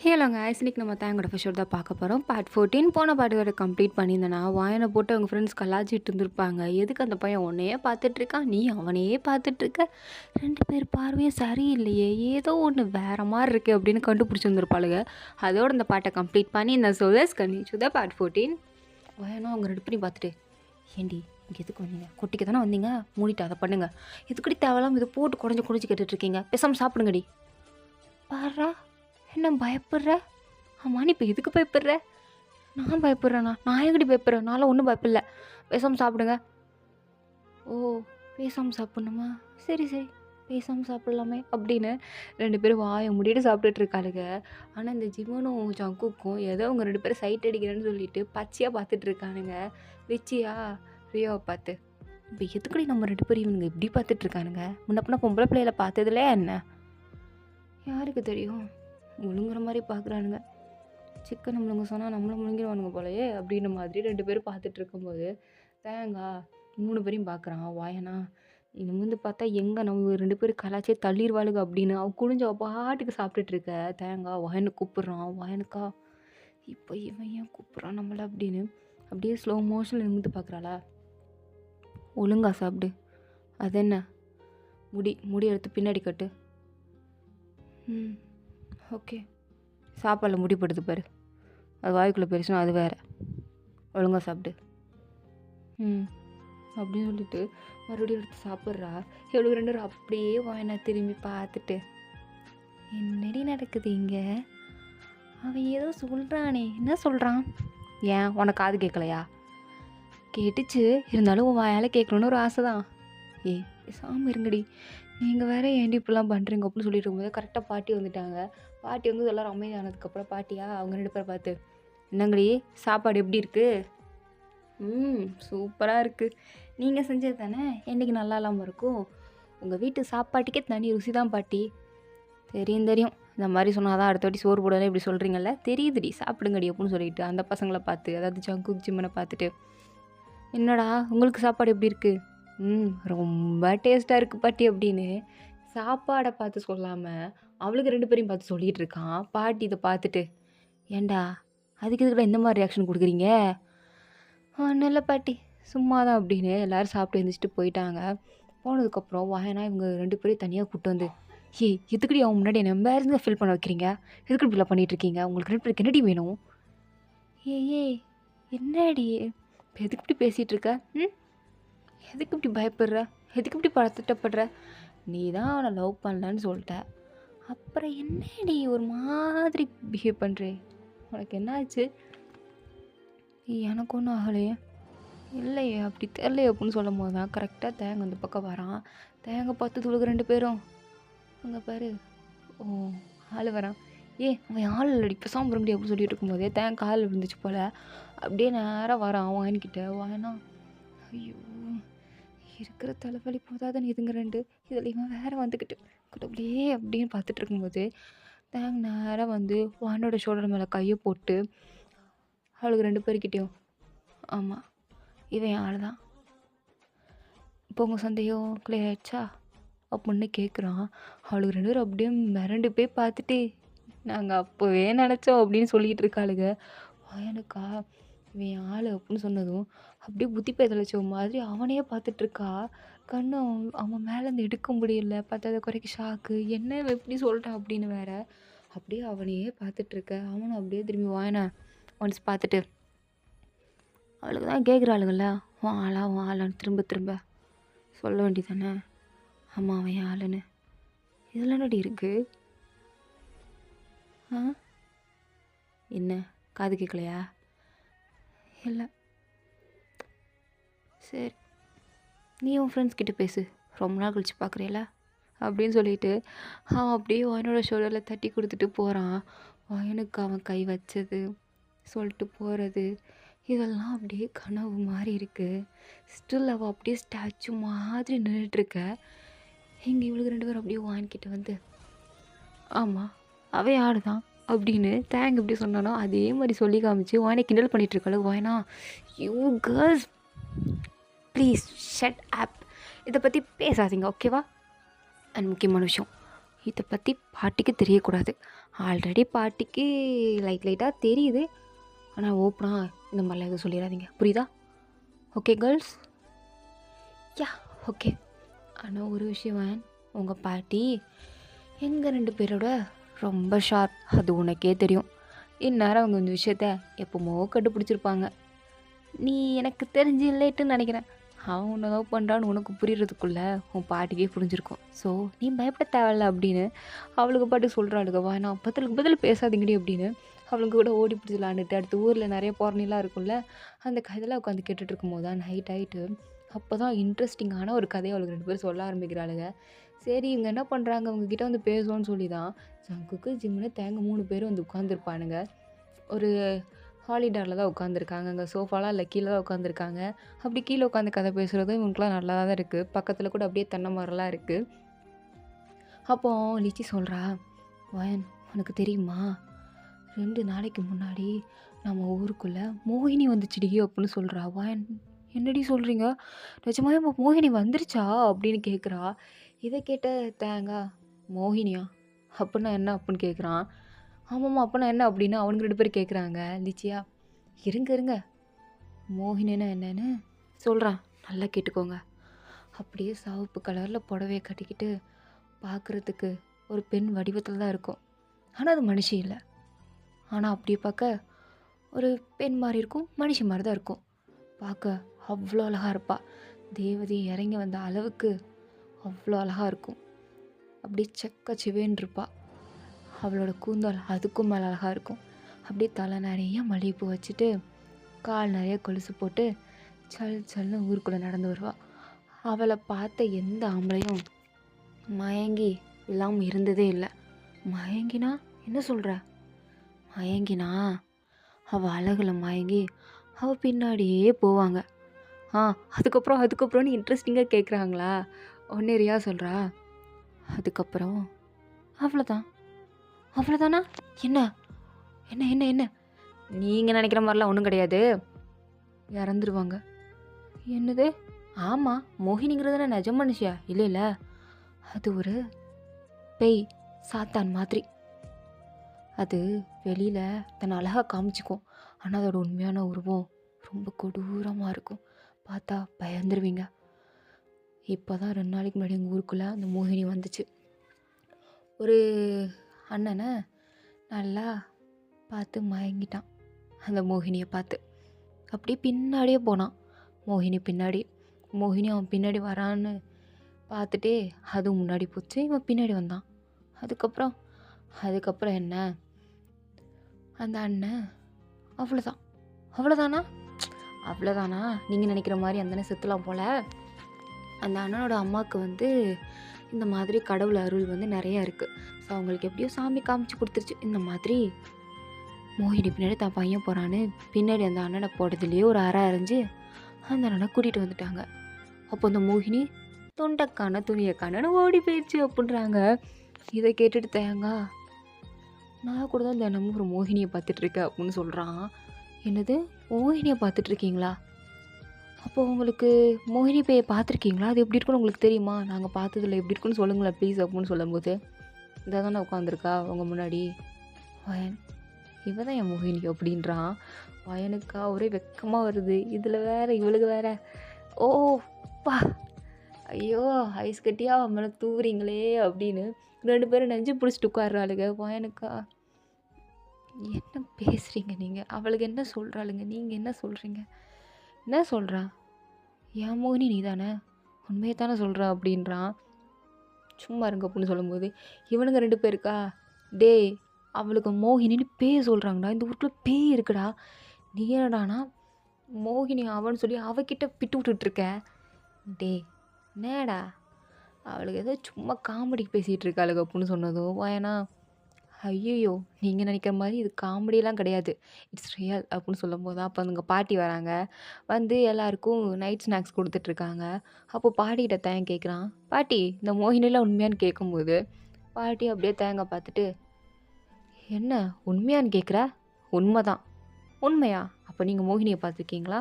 Hello guys, இன்னைக்கு நம்ம தேங்கோட episode தான் பார்க்க போகிறோம். பார்ட் 14. போன பாட்டு வரை கம்ப்ளீட் பண்ணியிருந்தேன்னா வாயனை போட்டு அவங்க ஃப்ரெண்ட்ஸ் கலாச்சிட்டு இருந்திருப்பாங்க. எதுக்கு அந்த பையன் உன்னையே பார்த்துட்ருக்கான், நீ அவனையே பார்த்துட்ருக்க, ரெண்டு பேர் பார்வையும் சரியில்லையே, ஏதோ ஒன்று வேறு மாதிரி இருக்குது அப்படின்னு கண்டுபிடிச்சிருந்துருப்பாளுங்க. அதோட இந்த பாட்டை கம்ப்ளீட் பண்ணி இந்த சோதஸ் கண்டிச்சு தான் பார்ட் 14. வாயனும் அவங்க ரெண்டு பேரையும் பார்த்துட்டு, ஏண்டி இங்கே எதுக்கு வந்தீங்க, கொட்டிக்க தானே வந்தீங்க, மூடிட்டு அதை பண்ணுங்க, எதுக்கடி தேவையில்லாம இதை போட்டு குறைஞ்சி கேட்டுட்ருக்கீங்க, பேசாமல் சாப்பிடுங்கடி. பாரா என்ன பயப்படுற? ஆமாம், நீ இப்போ எதுக்கு பயப்படுற? நான் பயப்படுறேண்ணா? நான் எங்கடி பயப்படுறேன்? நான்லாம் ஒன்றும் பயப்படல, பேசாமல் சாப்பிடுங்க. ஓ, பேசாமல் சாப்பிட்ணுமா? சரி சரி, பேசாமல் சாப்பிட்லாமே அப்படின்னு ரெண்டு பேரும் வாயை மூடிட்டு சாப்பிட்டுட்டு இருக்காளுங்க. ஆனால் இந்த ஜிமனும் ஜங்குக்கும் ஏதோ அவங்க ரெண்டு பேரும் சைட் அடிக்கிறேன்னு சொல்லிட்டு பச்சையாக பார்த்துட்டு இருக்கானுங்க. ரிச்சியா ரியோவை பார்த்து, இப்போ எதுக்கடி நம்ம ரெண்டு பேரும் இவனுங்க இப்படி பார்த்துட்ருக்கானுங்க? முன்னப்பண்ண பொம்பளை பிள்ளையில பார்த்ததுல என்ன? யாருக்கு தெரியும், முழுங்குற மாதிரி பார்க்குறானுங்க. சிக்கன் முழுங்க சொன்னால் நம்மளை முழுங்கிடுவானுங்க போலையே அப்படின்ற மாதிரி ரெண்டு பேரும் பார்த்துட்டு இருக்கும்போது தேங்காய் மூணு பேரையும் பார்க்குறான். வாயனா இன்னும் வந்து பார்த்தா எங்கே நம்ம ரெண்டு பேரும் கலாச்சே தள்ளிடுவாளுங்க அப்படின்னு அவன் குனிஞ்ச பாட்டுக்கு சாப்பிட்டுட்டு இருக்க தேங்காய் வாயனை கூப்பிட்றான். வாயனுக்கா இப்போ இவன் ஏன் கூப்பிட்றான் நம்மளை அப்படின்னு அப்படியே ஸ்லோ மோஷனில் நிமிந்து பார்க்குறாளா. ஒழுங்கா சாப்பிடு, அது என்ன முடி எடுத்து பின்னாடி கட்டு. ஓகே, சாப்பாடில் முடிப்படுது பாரு, அது வாய்க்குள்ளே பெருசுனா அது வேறு, ஒழுங்காக சாப்பிடு அப்படின்னு சொல்லிட்டு மறுபடியும் எடுத்து சாப்பிட்றா. எவ்வளோ ரெண்டு பேரும் அப்படியே வாயினா திரும்பி பார்த்துட்டு, என்னடி நடக்குது இங்கே? அவன் ஏதோ சொல்கிறானே, என்ன சொல்கிறான்? ஏன் உனக்கு காது கேட்கலையா? கேட்டுச்சு, இருந்தாலும் உன் வாயால் கேட்கணுன்னு ஒரு ஆசை தான். பேசாமல் இருங்கடி, நீங்கள் வேறு ஏன்டி இப்படிலாம் பண்ணுறீங்க அப்படின்னு சொல்லிட்டு இருக்கும்போது கரெக்டாக பாட்டி வந்துட்டாங்க. பாட்டி வந்து எல்லோரும் அமைதியானதுக்கப்புறம் பாட்டியா அவங்க ரெண்டு பேரை பார்த்து, என்னங்கடி சாப்பாடு எப்படி இருக்குது? சூப்பராக இருக்குது, நீங்கள் செஞ்சது தானே, என்றைக்கு நல்லா இல்லாமல் இருக்கும்? உங்கள் வீட்டு சாப்பாட்டுக்கே தனி ருசி தான் பாட்டி. தெரியும், இந்த மாதிரி சொன்னால் தான் அடுத்த வாட்டி சோறு போடலாம் இப்படி சொல்கிறீங்கல்ல, தெரியுதுடி, சாப்பிடுங்கடி அப்படின்னு சொல்லிட்டு அந்த பசங்களை பார்த்து, அதாவது ஜங்கு ஜிம்மனை பார்த்துட்டு, என்னடா உங்களுக்கு சாப்பாடு எப்படி இருக்குது? ரொம்ப டேஸ்ட்டாக இருக்குது பாட்டி அப்படின்னு சாப்பாடை பார்த்து சொல்லாமல் அவளுக்கு ரெண்டு பேரையும் பார்த்து சொல்லிகிட்டு இருக்கான். பாட்டி இதை பார்த்துட்டு, ஏண்டா அதுக்கு இதுக்கிட்ட இந்த மாதிரி ரியாக்ஷன் கொடுக்குறீங்க? ஒன்றும் இல்லை பாட்டி, சும்மா தான் அப்படின்னு எல்லோரும் சாப்பிட்டு எழுந்திரிச்சிட்டு போயிட்டாங்க. போனதுக்கப்புறம் வாயனா இவங்க ரெண்டு பேரையும் தனியாக கூப்பிட்டு வந்து, எதுக்கடி அவன் முன்னாடி என்ன எம்பாரசிங்காக ஃபீல் பண்ண வைக்கிறீங்க, எதுக்கு இப்படிலாம் பண்ணிகிட்ருக்கீங்க, உங்களுக்கு ரெண்டு பேருக்கு என்னடி வேணும்? என்னடி எதுக்கு இப்படி பேசிகிட்டு இருக்க? எதுக்கு இப்படி பயப்படுற, எதுக்கு இப்படி பதட்டப்படுற? நீ தான் அவனை லவ் பண்ணலன்னு சொல்லிட்ட, அப்புறம் என்னடி ஒரு மாதிரி பிஹேவ் பண்ணுறே, உனக்கு என்ன ஆச்சு? எனக்கு ஒன்றும் ஆகலையே. இல்லையே, அப்படி தெரியலையே அப்படின்னு சொல்லும் போது தான் கரெக்டாக தேங்க அந்த பக்கம் வரான். தேங்க பார்த்து துளுக்கு ரெண்டு பேரும், அங்கே பாரு, ஓ ஆள் வரான். அவன் ஆள் இல்லடி, பேசாமல் இருங்கடி அப்படின்னு சொல்லிட்டு இருக்கும்போதே தேங்க காலில் விழுந்துச்சு போல். அப்படியே நேராக வரான் வாங்கிக்கிட்ட. வாங்கினா, ஐயோ இருக்கிற தலைவலி போதாதுன்னு இதுங்க ரெண்டு, இதில் இவன் வேறு வந்துக்கிட்டு கடவுளே அப்படின்னு பார்த்துட்டு இருக்கும்போது தேங்க நேராக வந்து வானோட ஷோல்டர் மேலே கையை போட்டு அவளுக்கு ரெண்டு பேர்கிட்டையும், ஆமாம் இவன் ஆள் தான், இப்போ உங்கள் சந்தேகம் கிளியர் ஆயிடுச்சா அப்படின்னு கேட்குறான். அவளுக்கு ரெண்டு பேரும் அப்படியே மிரண்டு போய் பார்த்துட்டு, நாங்கள் அப்போவே நினச்சோம் அப்படின்னு சொல்லிகிட்டு இருக்காளுங்க. எனக்கா இவன் ஆள் அப்படின்னு சொன்னதும் அப்படியே புத்தி பேதளிச்ச மாதிரி அவனையே பார்த்துட்ருக்கா. கண்ணு அவன் மேலேருந்து எடுக்க முடியல, பத்தாத குறைக்கு ஷாக்கு, என்ன எப்படி சொல்லிட்டான் அப்படின்னு வேற அப்படியே அவனையே பார்த்துட்ருக்க. அவனும் அப்படியே திரும்பி வாயனை ஒன்ஸ் பார்த்துட்டு, அவளுக்கு தான் கேட்குறாளுங்கள, உன் ஆளான்னு திரும்ப திரும்ப சொல்ல வேண்டியதானே, ஆமாம் அவன் ஆளுன்னு, இதில் என்னடி இருக்கு? என்ன காது கேட்கலையா? இல்லை, சரி நீ உன் ஃப்ரெண்ட்ஸ் கிட்டே பேசு, ரொம்ப நாள் கழிச்சு பார்க்குறேல அப்படின்னு சொல்லிட்டு அவன் அப்படியே வாயனோட ஷோல்டரில் தட்டி கொடுத்துட்டு போகிறான். வாயனுக்கு அவன் கை வச்சது சொல்லிட்டு போகிறது இதெல்லாம் அப்படியே கனவு மாதிரி இருக்குது. ஸ்டில் அவள் அப்படியே ஸ்டாச்சு மாதிரி நின்றுட்டுருக்க. இங்கே இவளுக்கு ரெண்டு பேரும் அப்படியே வாங்கிக்கிட்டு வந்து, ஆமாம் அவன் ஆடு தான் அப்படின்னு தேங்க் எப்படி சொன்னானோ அதே மாதிரி சொல்லி காமிச்சு வாயனை கிண்டல் பண்ணிகிட்ருக்காளு. வாயனா, you girls please shut up, இதை பற்றி பேசாதீங்க ஓகேவா? அண்ட் முக்கியமான விஷயம், இதை பற்றி பாட்டிக்கு தெரியக்கூடாது. ஆல்ரெடி பாட்டிக்கு லைட்டாக தெரியுது. ஆனால் ஓப்பனாக இந்த மாதிரிலாம் எதுவும் சொல்லிடாதீங்க, புரியுதா? Okay girls? Yeah, okay. ஆனால் ஒரு விஷயம், உங்கள் பாட்டி எங்கள் 2 பேரோட ரொம்ப ஷார்ப், அது உனக்கே தெரியும். இந்நேரம் அவங்க இந்த விஷயத்த எப்போமோ கண்டுபிடிச்சிருப்பாங்க. நீ எனக்கு தெரிஞ்சு லேட்டுன்னு நினைக்கிறேன். அவன் உன்னை லவ் பண்ணுறான்னு உனக்கு புரிகிறதுக்குள்ளே உன் பாட்டிக்கே புரிஞ்சிருக்கும். ஸோ நீ பயப்பட தேவையில்ல அப்படின்னு அவளுக்கு பாட்டு சொல்கிறாளுங்க. நான் பதிலுக்கு பதில் பேசாதீங்கடி அப்படின்னு அவளுக்கு கூட ஓடி பிடிச்சி விளாண்டுட்டு அடுத்து ஊரில் நிறைய போரணிலாம் இருக்கும்ல, அந்த கதையெல்லாம் உட்காந்து கேட்டுட்டு இருக்கும்போது தான் நைட் ஆகிட்டு. அப்போ தான் இன்ட்ரெஸ்டிங்கான ஒரு கதையை அவளுக்கு 2 பேரும் சொல்ல ஆரம்பிக்கிறாளுங்க. சரி இவங்க என்ன பண்ணுறாங்க, அவங்கக்கிட்ட வந்து பேசுவோன்னு சொல்லி தான் ஜங்குக்கு ஜிம்முன்னு தேங்க 3 பேரும் வந்து உட்காந்துருப்பானுங்க. ஒரு ஹாலிடாரில் தான் உட்காந்துருக்காங்க. அங்கே சோஃபாலாம் இல்லை, கீழே தான் உட்காந்துருக்காங்க. அப்படி கீழே உட்காந்து கதை பேசுகிறதும் இவங்களுக்குலாம் நல்லா தான் இருக்குது. பக்கத்தில் கூட அப்படியே தென்னை மரம்லாம் இருக்குது. அப்போ லிச்சி சொல்கிறா, வயன் உனக்கு தெரியுமா 2 நாளைக்கு முன்னாடி நம்ம ஊருக்குள்ளே மோகினி வந்துச்சுடி அப்படின்னு சொல்கிறா. வயன் என்னடி சொல்கிறீங்க, நிஜமாவே மோகினி வந்துருச்சா அப்படின்னு கேட்குறா. இதை கேட்ட தேங்காய், மோகினியா அப்படின்னா என்ன அப்படின்னு கேட்குறான். ஆமாம்மா அப்படின்னா என்ன அப்படின்னு அவனுக்கு 2 பேர் கேட்குறாங்க. லிச்சியா, இருங்க மோகினின்னா என்னன்னு சொல்கிறான், நல்லா கேட்டுக்கோங்க. அப்படியே சிவப்பு கலரில் புடவையை கட்டிக்கிட்டு பார்க்குறதுக்கு ஒரு பெண் வடிவத்தில் தான் இருக்கும். ஆனால் அது மனுஷி இல்லை. ஆனால் அப்படியே பார்க்க ஒரு பெண் மாதிரி இருக்கும், மனுஷி மாதிரி தான் இருக்கும். பார்க்க அவ்வளோ அழகாக இருப்பாள். தேவதை இறங்கி வந்த அளவுக்கு அவ்வளோ அழகாக இருக்கும். அப்படியே செக்க சிவேன்னு இருப்பாள். அவளோட கூந்தல் அதுக்கும் மேலே அழகாக இருக்கும். அப்படியே தலை நிறைய மல்லிகைப்பூ வச்சுட்டு கால் நிறைய கொலுசு போட்டு சல்னு ஊருக்குள்ளே நடந்து வருவாள். அவளை பார்த்த எந்த ஆம்பளையும் மயங்கி இல்லாமல் இருந்ததே இல்லை. மயங்கினா என்ன சொல்கிற? மயங்கினா அவள் அழகில் மயங்கி அவள் பின்னாடியே போவாங்க. அதுக்கப்புறம்னு இன்ட்ரெஸ்டிங்காக கேட்குறாங்களா? ஒன்னே ரியா சொல்கிறா, அதுக்கப்புறம் அவ்வளோதானா? என்ன என்ன என்ன என்ன நீங்கள் நினைக்கிற மாதிரிலாம் ஒன்றும் கிடையாது, இறந்துருவாங்க. என்னது? ஆமாம், மோகினிங்கிறதுனா நிஜ மனுஷியா? இல்லை, அது ஒரு பேய், சாத்தான் மாதிரி. அது வெளியில் தன்னை அழகாக காமிச்சிக்கும். ஆனால் அதோட உண்மையான உருவம் ரொம்ப கொடூரமாக இருக்கும். பார்த்தா பயந்துருவீங்க. இப்போ தான் 2 நாளைக்கு முன்னாடி எங்கள் ஊருக்குள்ளே அந்த மோகினி வந்துச்சு. ஒரு அண்ணனை நல்லா பார்த்து மயங்கிட்டான் அந்த மோகினியை பார்த்து. அப்படியே பின்னாடியே போனான் மோகினி பின்னாடி. மோகினி அவன் பின்னாடி வரான்னு பார்த்துட்டே அதுவும் முன்னாடி போச்சு, இவன் பின்னாடி வந்தான். அதுக்கப்புறம் என்ன, அந்த அண்ணன் அவ்வளோதானா நீங்கள் நினைக்கிற மாதிரி அந்த அண்ணன் செத்துலாம் போல். அந்த அண்ணனோட அம்மாவுக்கு இந்த மாதிரி கடவுள் அருள் நிறையா இருக்குது. ஸோ அவங்களுக்கு எப்படியோ சாமி காமிச்சு கொடுத்துருச்சு. இந்த மாதிரி மோகினி பின்னாடி தான் பையன் போகிறான்னு பின்னாடி அந்த அண்ணனை போடுறதுலேயே ஒரு அறை அரைஞ்சு அந்த அண்ணனை கூட்டிகிட்டு வந்துட்டாங்க. அப்போ அந்த மோகினி துண்டைக்கான துணியக்கானு ஓடி போயிடுச்சு அப்படின்றாங்க. இதை கேட்டுட்டு தேங்காய், நான் கூட தான் தினமும் ஒரு மோகினியை பார்த்துட்ருக்கேன் அப்படின்னு சொல்கிறான். என்னது, மோகினியை பார்த்துட்ருக்கீங்களா? அப்போ உங்களுக்கு மோகினி பேயை பார்த்துருக்கீங்களா? அது எப்படி இருக்குன்னு உங்களுக்கு தெரியுமா? நாங்கள் பார்த்ததில்ல, எப்படி இருக்குன்னு சொல்லுங்களேன் ப்ளீஸ் அப்படின்னு சொல்லும்போது, இதை தானே உட்காந்துருக்கா உங்கள் முன்னாடி வயன், இவ தான் என் மோகினி அப்படின்றான். வயனுக்கா ஒரே வெக்கமாக வருது. இதில் வேற இவளுக்கு வேற ஓ பா, ஐயோ ஐஸ் கட்டியாக மேலே தூவுறீங்களே அப்படின்னு 2 பேரும் நெஞ்சு பிடிச்சிட்டு உட்கார்றாளுங்க. வயனுக்கா, என்ன பேசுகிறீங்க நீங்கள்? அவளுக்கு என்ன சொல்கிறாளுங்க, நீங்கள் என்ன சொல்கிறீங்க? என்ன சொல்கிறா? என் மோகினி நீ தானே, உண்மையை தானே சொல்கிறா அப்படின்றான். சும்மா இருங்க அப்படின்னு சொல்லும்போது இவனுங்க 2 பேருக்கா, டேய் அவளுக்கு மோகினின்னு பேய் சொல்கிறாங்கடா, இந்த ஊருக்குள்ளே பேய் இருக்குடா, நீ என்னடானா மோகினி அவன்னு சொல்லி அவகிட்ட பிட்டு விட்டுட்ருக்க. டே என்னடா, அவளுக்கு ஏதோ சும்மா காமெடிக்கு பேசிகிட்டு இருக்காளுங்க அப்படின்னு சொன்னதும் ஏன்னா, ஐயோ நீங்கள் நினைக்கிற மாதிரி இது காமெடியெலாம் கிடையாது, இட்ஸ் ரியல் அப்படின்னு சொல்லும் போது தான் அப்போ அங்கே பாட்டி வராங்க. எல்லாருக்கும் நைட் ஸ்நாக்ஸ் கொடுத்துட்ருக்காங்க. அப்போ பாட்டிகிட்ட தேங்க கேட்குறான். பாட்டி இந்த மோகினிலாம் உண்மையான்னு கேட்கும்போது பாட்டி அப்படியே தேங்க பார்த்துட்டு, என்ன உண்மையான்னு கேட்குற? உண்மை தான். உண்மையா? அப்போ நீங்கள் மோகினியை பார்த்துருக்கீங்களா?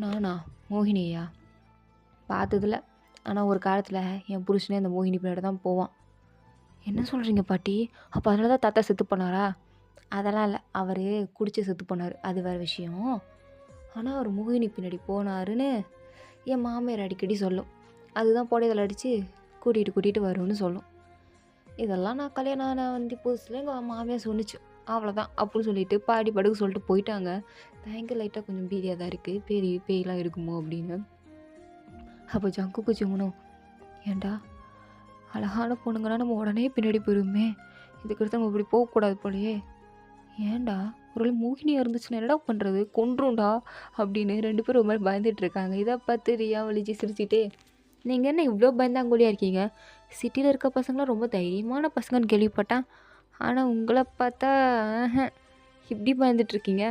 நானா மோகினியா பார்த்ததில்ல. ஆனால் ஒரு காலத்தில் என் புருஷனே அந்த மோகினி பின்னாடி தான் போவான். என்ன சொல்கிறீங்க பாட்டி? அப்போ அதனால தான் தாத்தா செத்து போனாரா? அதெல்லாம் இல்லை, அவர் குடிச்சு செத்து போனார், அது வேறு விஷயம். ஆனால் அவர் மோகினி பின்னாடி போனாருன்னு என் மாமியார் அடிக்கடி சொல்லும். அதுதான் புடையதில் அடித்து கூட்டிகிட்டு வரும்னு சொல்லும். இதெல்லாம் நான் கல்யாணம் ஆன புதுசில் எங்கள் மாமியார் சொன்னிச்சு. அவ்வளோதான் அப்படின்னு சொல்லிட்டு பாடி படுக்க சொல்லிட்டு போயிட்டாங்க. தேங்க் லைட்டாக கொஞ்சம் பீதியாக தான் இருக்குது, பேயெலாம் இருக்குமோ அப்படின்னு. அப்போ ஜங்குக்கு ஜிமுனும், ஏன்டா அழகான பொண்ணுங்கன்னா நம்ம உடனே பின்னாடி போயிடுமே, இதுக்கடுத்து நம்ம இப்படி போகக்கூடாது போலையே, ஏன்டா ஒரு மோகினியாக இருந்துச்சுன்னா என்னடா பண்ணுறது, கொன்றுண்டா அப்படின்னு 2 பேரும் ஒரு மாதிரி பயந்துட்டு இருக்காங்க. இதை பார்த்து ரியா வலிச்சு சிரிச்சிட்டே, நீங்கள் என்ன இவ்வளோ பயந்தாங்கோலியாக இருக்கீங்க? சிட்டியில் இருக்க பசங்களாம் ரொம்ப தைரியமான பசங்கன்னு கேள்விப்பட்டேன், ஆனால் உங்களை பார்த்தா இப்படி பயந்துட்டுருக்கீங்க,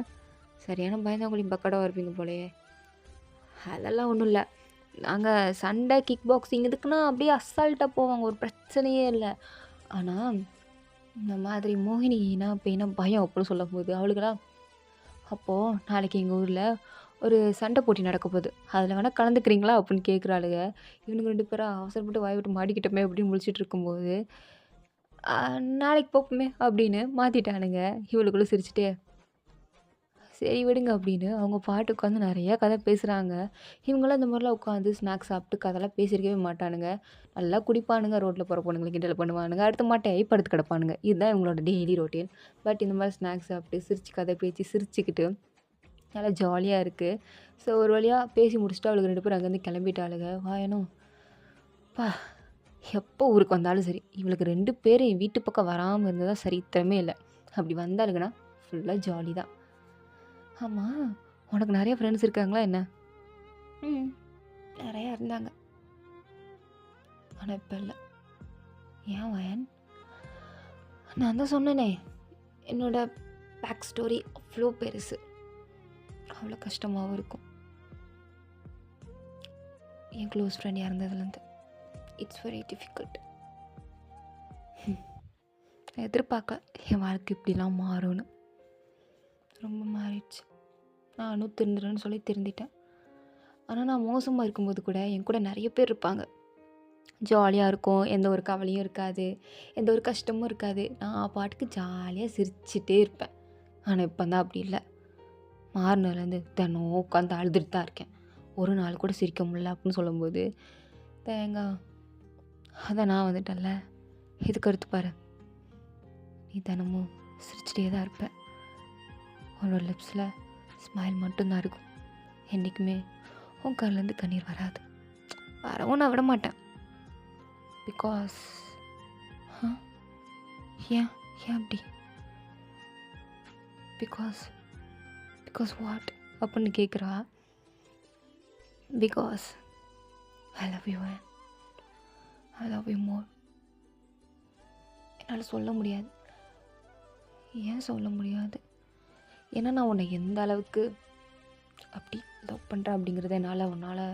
சரியான பயந்தாங்கோலி பக்கடாக இருப்பீங்க போலையே. அதெல்லாம் ஒன்றும் இல்லை, நாங்கள் சண்டை கிக் பாக்ஸிங் இதுக்குன்னா அப்படியே அசால்ட்டாக போவாங்க, ஒரு பிரச்சனையே இல்லை. ஆனால் இந்த மாதிரி மோகினினா பேய்னா பயம் அப்படின்னு சொல்லும்போது அவளுக்கெல்லாம், அப்போது நாளைக்கு எங்கள் ஊரில் ஒரு சண்டை போட்டி நடக்க போகுது, அதில் வேணால் கலந்துக்கிறீங்களா அப்படின்னு கேட்குறாளுங்க. இவனுங்க 2 பேரும் அவசரப்பட்டு வாய் விட்டு மாட்டிக்கிட்டோமே அப்படின்னு முழிச்சிட்டு இருக்கும்போது, நாளைக்கு போப்போமே அப்படின்னு மாற்றிட்டானுங்க. இவளுக்குள்ளே சிரிச்சிட்டே, சரி விடுங்க அப்படின்னு அவங்க பாட்டு உட்காந்து நிறையா கதை பேசுகிறாங்க. இவங்களாம் இந்த மாதிரிலாம் உட்காந்து ஸ்நாக்ஸ் சாப்பிட்டு கதைலாம் பேசியிருக்கவே மாட்டானுங்க. நல்லா குடிப்பானுங்க, ரோட்டில் போகிற பொண்ணுங்களை கிண்டல் பண்ணுவானுங்க, அடுத்த மாட்டையாகி படுத்து கிடப்பானுங்க. இதுதான் இவங்களோட டெய்லி ரொட்டீன். பட் இந்த மாதிரி ஸ்நாக்ஸ் சாப்பிட்டு சிரித்து கதை பேச்சு சிரிச்சுக்கிட்டு நல்லா ஜாலியாக இருக்குது. ஸோ ஒரு வழியாக பேசி முடிச்சுட்டு அவளுக்கு 2 பேரும் அங்கேருந்து கிளம்பிட்டாளுங்க. வாயனும் பா, எப்போ ஊருக்கு வந்தாலும் சரி இவளுக்கு 2 பேரும் என் வீட்டு பக்கம் வராமல் இருந்ததா சரித்திரமே இல்லை. அப்படி வந்தாளுங்கன்னா ஃபுல்லாக ஜாலி தான். ஆமாம், உனக்கு நிறைய ஃப்ரெண்ட்ஸ் இருக்காங்களா என்ன? நிறையா இருந்தாங்க, ஆனால் இப்போ இல்லை. ஏன் வயன்? நான் தான் சொன்னேனே, என்னோட பேக் ஸ்டோரி அவ்வளோ பெருசு, அவ்வளோ கஷ்டமாகவும் இருக்கும். என் க்ளோஸ் ஃப்ரெண்ட் இறந்ததுலேருந்து இட்ஸ் வெரி டிஃபிகல்ட். எதிர்பார்க்க என் வாழ்க்கை இப்படிலாம் மாறும்னு, ரொம்ப மாறிடுச்சு. நானும் திருந்துறேன்னு சொல்லி திருந்திட்டேன். ஆனால் நான் மோசமாக இருக்கும்போது கூட என் கூட நிறைய பேர் இருப்பாங்க. ஜாலியாக இருக்கும், எந்த ஒரு கவலையும் இருக்காது, எந்த ஒரு கஷ்டமும் இருக்காது. நான் பாட்டுக்கு ஜாலியாக சிரிச்சிட்டே இருப்பேன். ஆனால் இப்போ தான் அப்படி இல்லை. மாறினதுலேருந்து தினம் உட்காந்து அழுதுட்டு தான் இருக்கேன். ஒரு நாள் கூட சிரிக்க முடியல அப்படின்னு சொல்லும்போது, தேங்காய் அதை நான் வந்துட்டேன்ல, இதுக்கு அடுத்து பாரு, நீ தினமும் சிரிச்சிட்டே தான் இருப்பேன். உன்னோட லிப்ஸில் ஸ்மைல் மட்டும்தான் இருக்கும், என்றைக்குமே உன் கண்ணிலேருந்து கண்ணீர் வராது. வரவும் நான் விட மாட்டேன். பிகாஸ் ஏன் அப்படி? பிகாஸ் வாட் அப்படின்னு கேட்குறா. Because I love you and I love you more. என்னால் சொல்ல முடியாது. ஏன் சொல்ல முடியாது? ஏன்னா நான் உன்னை எந்த அளவுக்கு அப்படி லவ் பண்ணுறேன் அப்படிங்கிறத உன்னால்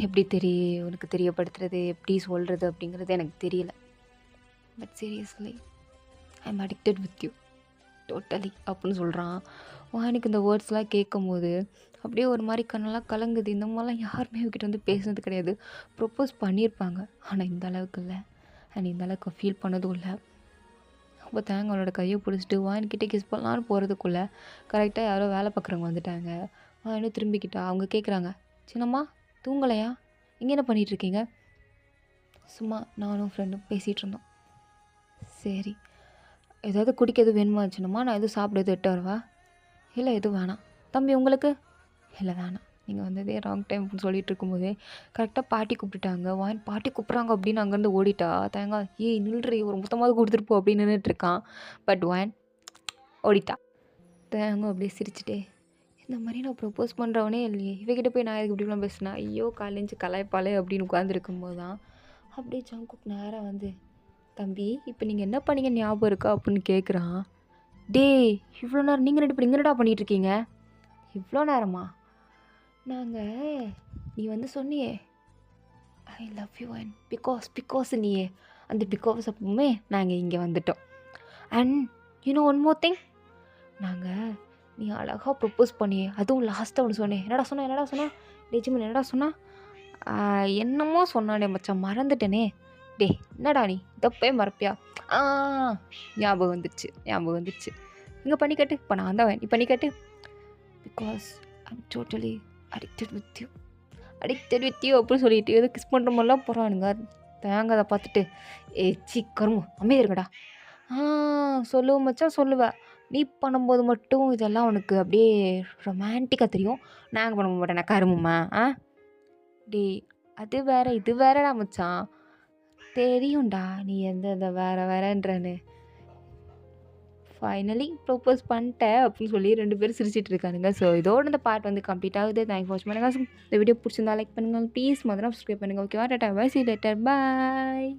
எப்படி உனக்கு தெரியப்படுத்துறது, எப்படி சொல்கிறது அப்படிங்கிறது எனக்கு தெரியல. But seriously I am addicted with you totally அப்படின்னு சொல்கிறான். எனக்கு இந்த வேர்ட்ஸ்லாம் கேட்கும் போது அப்படியே ஒரு மாதிரி கண்ணெல்லாம் கலங்குது. இந்த மாதிரிலாம் யாருமே அவகிட்ட வந்து பேசுனது கிடையாது. ப்ரொப்போஸ் பண்ணியிருப்பாங்க, ஆனால் இந்த அளவுக்கு இல்லை, அண்ட் இந்த அளவுக்கு ஃபீல் பண்ணதும் இல்லை. அப்போ தேங்க அவளோட கையை பிடிச்சிட்டு வாங்கிக்கிட்டே கிஸ் பண்ணலான்னு போகிறதுக்குள்ளே கரெக்டாக யாரோ வேலை பார்க்குறவங்க வந்துட்டாங்க. இன்னும் திரும்பிக்கிட்டா. அவங்க கேட்குறாங்க, சின்னம்மா தூங்கலையா, இங்கே என்ன பண்ணிகிட்ருக்கீங்க? சும்மா நானும் ஃப்ரெண்டும் பேசிகிட்டு இருந்தோம். சரி, ஏதாவது குடிக்க எதுவும் வேணுமா சின்னம்மா? நான் எதுவும் சாப்பிட எதுவும் எட்டு வரவா? இல்லை எதுவும் வேணாம். தம்பி உங்களுக்கு? இல்லை வேணாம், நீங்கள் வந்ததே ராங் டைம் அப்படின்னு சொல்லிட்டு இருக்கும்போதே கரெக்டாக பாட்டி கூப்பிட்டுட்டாங்க. பாட்டி கூப்பிட்றாங்க அப்படின்னு அங்கேருந்து ஓடிட்டா. தேங்காய் ஏய் நில்றி, ஒரு மொத்தமாவது கொடுத்துட்டு போ அப்படின்னு நின்றுட்டுருக்கான். பட் ஓடிட்டா. தேங்காய் அப்படியே சிரிச்சுட்டே, இந்த மாதிரி நான் ப்ரப்போஸ் பண்ணுறவனே இல்லையே, இவகிட்ட போய் நான் எதுக்கு இப்படிலாம் பேசினேன், ஐயோ காலேஞ்சு கலாய்ப்பாளே அப்படின்னு உட்காந்துருக்கும்போது தான் அப்படியே ஜங்குக் நேராக வந்து, தம்பி இப்போ நீங்கள் என்ன பண்ணீங்க ஞாபகம் இருக்கா அப்படின்னு கேட்குறான். டேய் இவ்வளோ நேரம் நீங்கள் 2 பேர் இங்கே என்னடா பண்ணிகிட்ருக்கீங்க? இவ்வளோ நேரமா? நாங்கள் நீ வந்து சொன்னியே I love you and because நீயே, அந்த பிகாஸ் அப்பவுமே நாங்கள் இங்கே வந்துட்டோம். And you know one more thing, நாங்கள் நீ அழகாக ப்ரப்போஸ் பண்ணியே, அதுவும் லாஸ்ட்டாக ஒன்று சொன்னேன். என்னடா சொன்னேன் நிஜமே என்னடா சொன்னா? என்னமோ சொன்னானே மச்சான், மறந்துட்டேனே. டேய் என்னடா நீ தப்பே மறப்பியா? ஆ ஞாபகம் வந்துருச்சு, ஞாபகம் வந்துருச்சு. இங்க பண்ணி காட்டு. இப்ப நான் தான் நீ பண்ணி காட்டு. Because I'm totally addicted with you. Addicted with you அப்படின்னு சொல்லிட்டு ஏதோ கிஸ் பண்ணுற மாதிரிலாம் போகிறானுங்க. தேங்காதை பார்த்துட்டு சி கருமம் அமைதியா இருங்கடா. சொல்லுவேன் மச்சான் சொல்லுவேன். நீ பண்ணும்போது மட்டும் இதெல்லாம் உனக்கு அப்படியே ரொமான்டிக்காக தெரியும். நாங்கள் பண்ண மாட்டேன் கருமம்மா. டேய் அது வேற இது வேறடா மச்சான். தெரியும்டா நீ எந்த வேற வேறன்றன்னு. ஃபைனலி ப்ரோப்போஸ் பண்ணிட்டேன் அப்படின்னு சொல்லி 2 பேரும் சிரிச்சிட்டு இருக்கானுங்க. ஸோ இதோட இந்த பார்ட் வந்து கம்ப்ளீட் ஆகுது. தேங்க்ஸ் ஃபார் வாட்சிங். இந்த வீடியோ பிடிச்சிருந்தா லைக் பண்ணுங்கள் ப்ளீஸ். முதல்ல சப்ஸ்கிரைப் பண்ணுங்கள். ஓகேவா? டாடா bye. See you later. Bye.